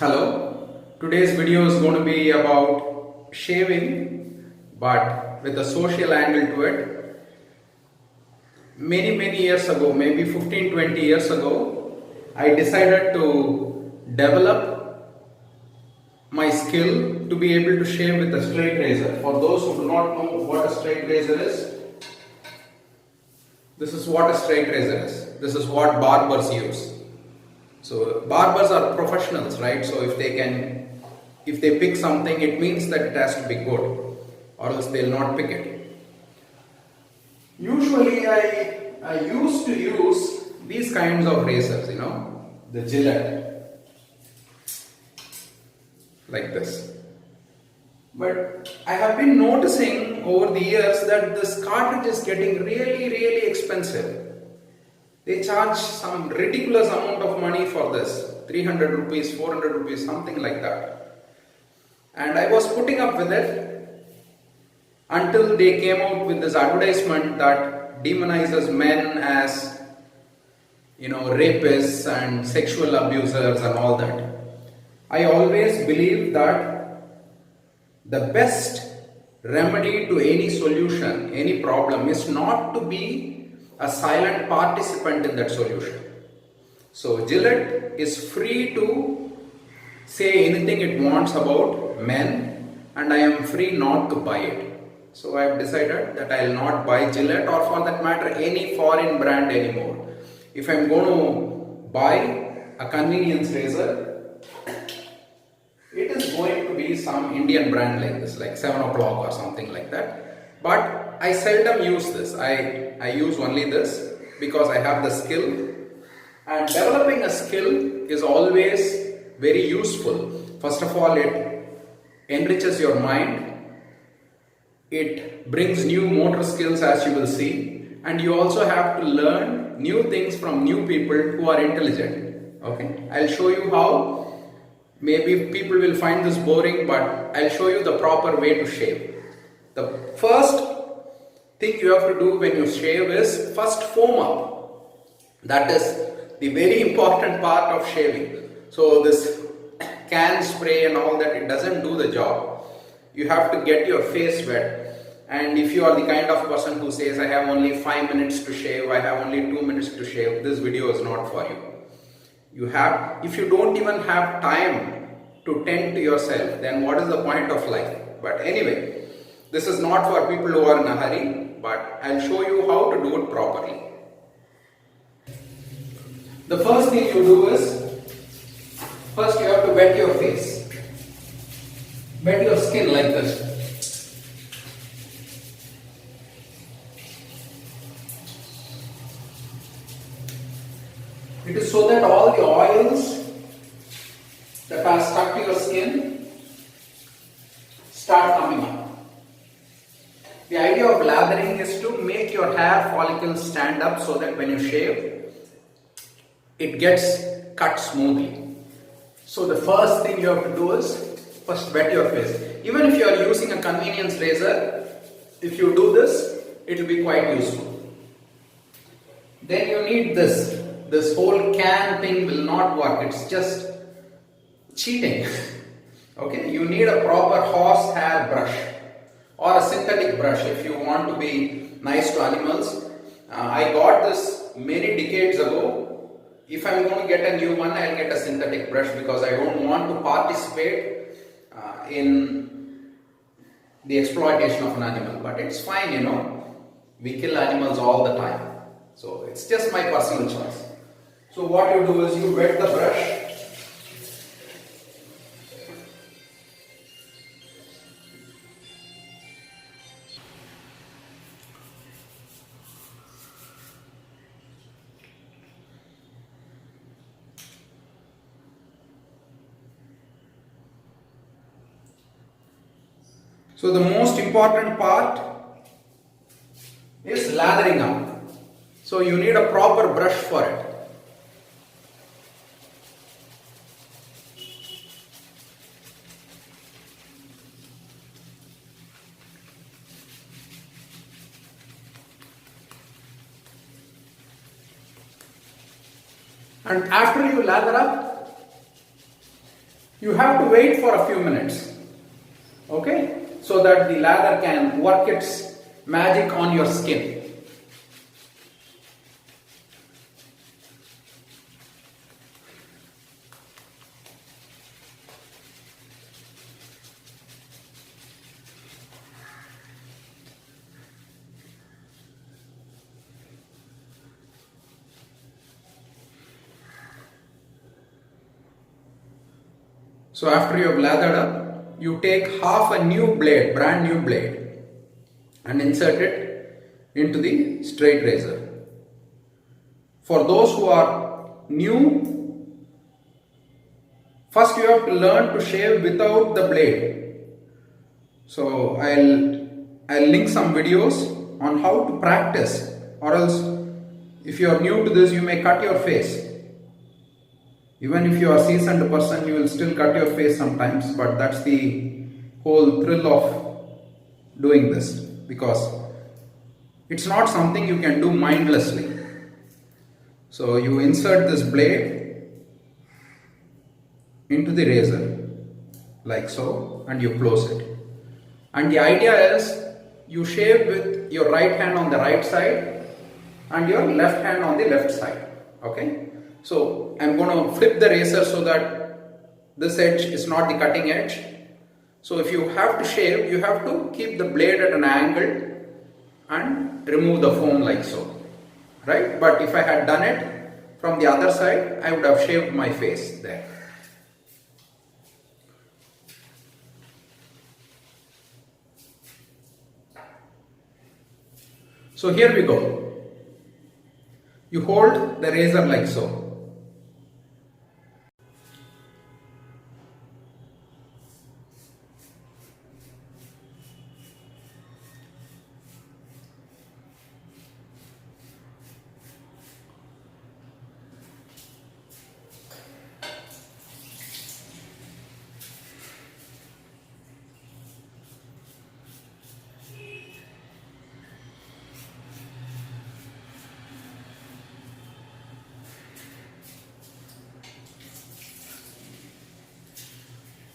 Hello, today's video is going to be about shaving but with a social angle to it. Many years ago, maybe 15-20 years ago, I decided to develop my skill to be able to shave with a straight razor. For those who do not know what a straight razor is, this is what a straight razor is. This is what barbers use. So barbers are professionals, right? So if they pick something, it means that it has to be good, or else they'll not pick it. Usually I used to use these kinds of razors, the Gillette, like this. But I have been noticing over the years that this cartridge is getting really expensive. They charge some ridiculous amount of money for this, 300 rupees, 400 rupees, something like that. And I was putting up with it until they came out with this advertisement that demonizes men as, rapists and sexual abusers and all that. I always believe that the best remedy to any solution, any problem, is not to be a silent participant in that solution. So Gillette is free to say anything it wants about men, and I am free not to buy it. So I have decided that I will not buy Gillette, or for that matter any foreign brand anymore. If I am going to buy a convenience razor, it is going to be some Indian brand like this, like 7 O'Clock or something like that. But I seldom use this. I use only this because I have the skill. And developing a skill is always very useful. First of all, it enriches your mind. It brings new motor skills, as you will see. And you also have to learn new things from new people who are intelligent. Okay, I'll show you how. Maybe people will find this boring, but I'll show you the proper way to shave. The first thing you have to do when you shave is first foam up. That is the very important part of shaving. So this can spray and all that, it doesn't do the job. You have to get your face wet. And if you are the kind of person who says, I have only 5 minutes to shave, I have only 2 minutes to shave, this video is not for you. If you don't even have time to tend to yourself, then what is the point of life? But anyway, this is not for people who are in a hurry, but I'll show you how to do it properly. The first thing you do is, first you have to wet your face. Wet your skin like this. It is so that all the oils that are stuck to your skin start coming up. The idea of lathering is to make your hair follicles stand up so that when you shave, it gets cut smoothly. So the first thing you have to do is first wet your face. Even if you are using a convenience razor, if you do this, it will be quite useful. Then you need this. This whole can thing will not work. It's just cheating. Okay, you need a proper horse hair brush or a synthetic brush if you want to be nice to animals. I got this many decades ago. If I'm going to get a new one, I'll get a synthetic brush because I don't want to participate in the exploitation of an animal. But it's fine, we kill animals all the time. So it's just my personal choice. So what you do is you wet the brush. So the most important part is lathering up. So you need a proper brush for it. And after you lather up, You have to wait for a few minutes, okay, so that the lather can work its magic on your skin. So after you have lathered up, you take half a new blade, brand new blade, and insert it into the straight razor. For those who are new, first you have to learn to shave without the blade. So I'll link some videos on how to practice, or else if you are new to this, you may cut your face. Even if you are a seasoned person, you will still cut your face sometimes, but that's the whole thrill of doing this, because it's not something you can do mindlessly. So you insert this blade into the razor like so, and you close it. And the idea is you shave with your right hand on the right side and your left hand on the left side. Okay. So I'm going to flip the razor so that this edge is not the cutting edge. So if you have to shave, you have to keep the blade at an angle and remove the foam like so, right? But if I had done it from the other side, I would have shaved my face there. So here we go. You hold the razor like so.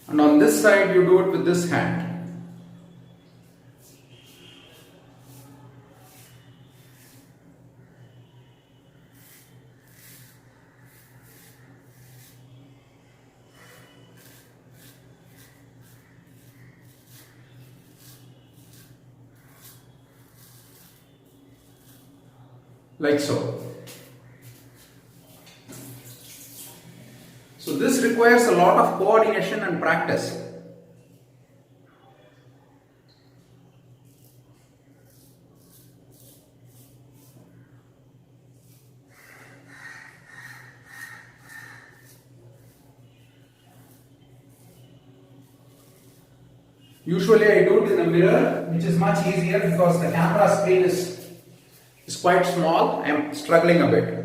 And on this side, you do it with this hand. Like so. So this requires a lot of coordination and practice. Usually I do it in a mirror, which is much easier because the camera screen is quite small. I am struggling a bit.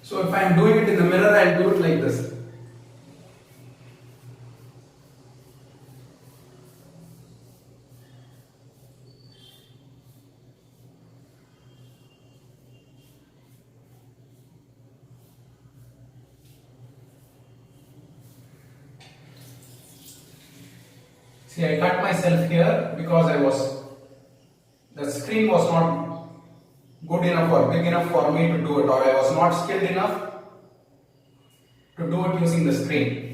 So if I am doing it in the mirror, I'll do it like this. See, I cut myself here because the screen was not good enough or big enough for me to do it, or I was not skilled enough to do it using the screen.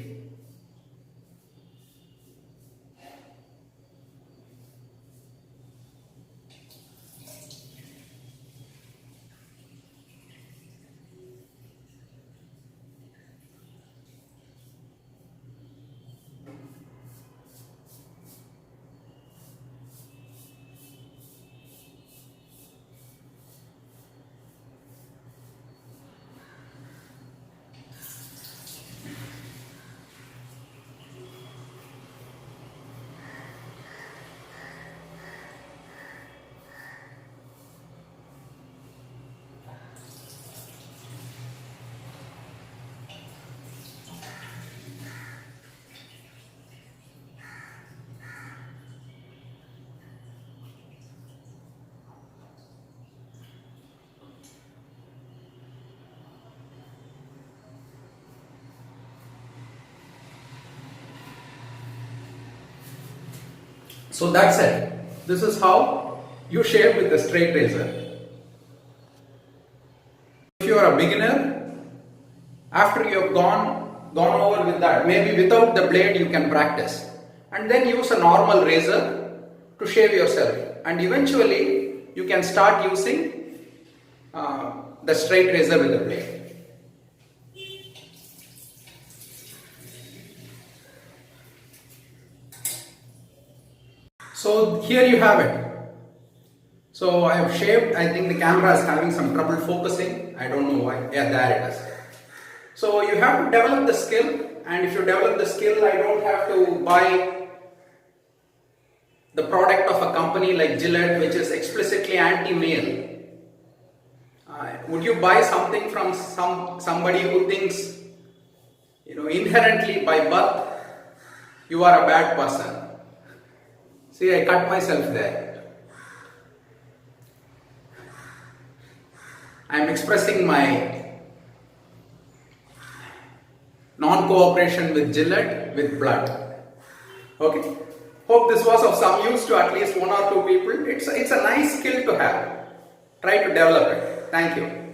So that's it. This is how you shave with a straight razor. If you are a beginner, after you have gone over with that, maybe without the blade you can practice, and then use a normal razor to shave yourself, and eventually you can start using the straight razor with the blade. So here you have it. So I have shaved. I think the camera is having some trouble focusing. I don't know why. Yeah, there it is. So you have to develop the skill, and if you develop the skill, I don't have to buy the product of a company like Gillette, which is explicitly anti-male. Would you buy something from somebody who thinks, inherently by birth you are a bad person? See, I cut myself there. I am expressing my non-cooperation with Gillette with blood. Okay. Hope this was of some use to at least one or two people. It's a nice skill to have. Try to develop it. Thank you.